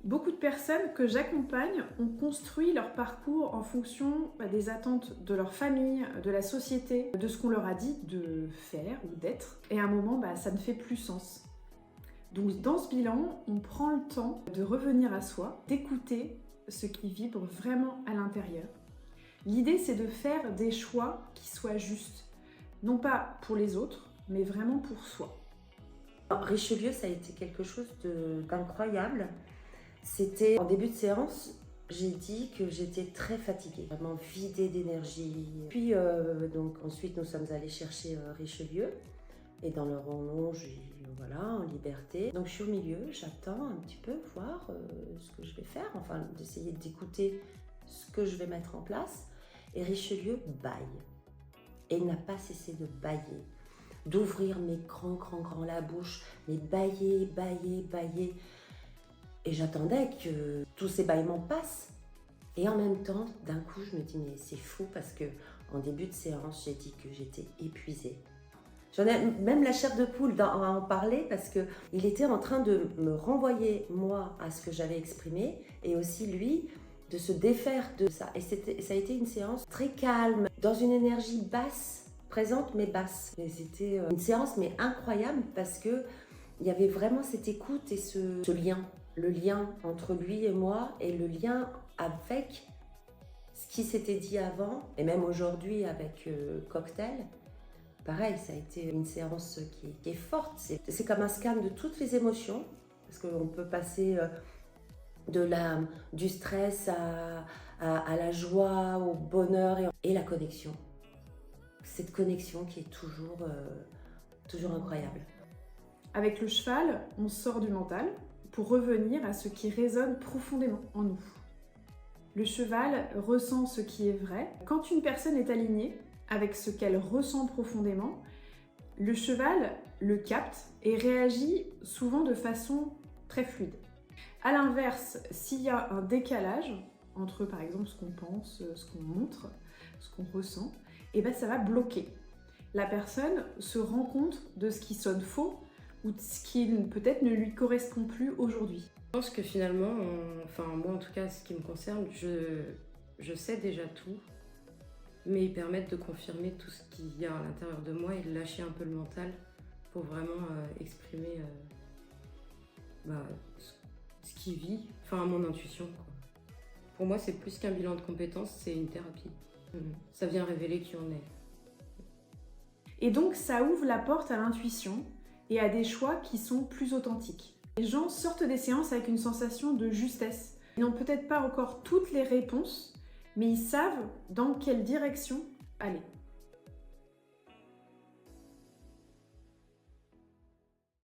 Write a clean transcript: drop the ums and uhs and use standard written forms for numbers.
Beaucoup de personnes que j'accompagne ont construit leur parcours en fonction des attentes de leur famille, de la société, de ce qu'on leur a dit de faire ou d'être. Et à un moment, ça ne fait plus sens. Donc dans ce bilan, on prend le temps de revenir à soi, d'écouter ce qui vibre vraiment à l'intérieur. L'idée, c'est de faire des choix qui soient justes, non pas pour les autres, mais vraiment pour soi. Richelieu, ça a été quelque chose d'incroyable. C'était en début de séance, j'ai dit que j'étais très fatiguée, vraiment vidée d'énergie. Puis donc ensuite nous sommes allés chercher Richelieu et dans le horloge, voilà, en liberté. Donc je suis au milieu, j'attends un petit peu voir ce que je vais faire, enfin d'essayer d'écouter ce que je vais mettre en place. Et Richelieu bâille. Et il n'a pas cessé de bâiller, d'ouvrir mes grands la bouche, mais bâiller. Et j'attendais que tous ces bâillements passent. Et en même temps, d'un coup, je me dis, mais c'est fou parce que en début de séance, j'ai dit que j'étais épuisée. J'en ai même la chair de poule à en parler parce qu'il était en train de me renvoyer, moi, à ce que j'avais exprimé et aussi lui, de se défaire de ça. Et ça a été une séance très calme, dans une énergie basse, présente mais basse. Et c'était une séance mais incroyable parce que il y avait vraiment cette écoute et ce lien. Le lien entre lui et moi et le lien avec ce qui s'était dit avant et même aujourd'hui avec Cocktail. Pareil, ça a été une séance qui est forte. C'est comme un scan de toutes les émotions parce qu'on peut passer du stress à la joie, au bonheur et la connexion. Cette connexion qui est toujours incroyable. Avec le cheval, on sort du mental pour revenir à ce qui résonne profondément en nous. Le cheval ressent ce qui est vrai. Quand une personne est alignée avec ce qu'elle ressent profondément, le cheval le capte et réagit souvent de façon très fluide. A l'inverse, s'il y a un décalage entre par exemple ce qu'on pense, ce qu'on montre, ce qu'on ressent, ça va bloquer. La personne se rend compte de ce qui sonne faux ou de ce qui peut-être ne lui correspond plus aujourd'hui. Je pense que finalement, moi en tout cas, ce qui me concerne, je sais déjà tout, mais ils permettent de confirmer tout ce qu'il y a à l'intérieur de moi et de lâcher un peu le mental pour vraiment exprimer ce qui vit, mon intuition, quoi. Pour moi, c'est plus qu'un bilan de compétences, c'est une thérapie. Ça vient révéler qui on est. Et donc, ça ouvre la porte à l'intuition et à des choix qui sont plus authentiques. Les gens sortent des séances avec une sensation de justesse. Ils n'ont peut-être pas encore toutes les réponses, mais ils savent dans quelle direction aller.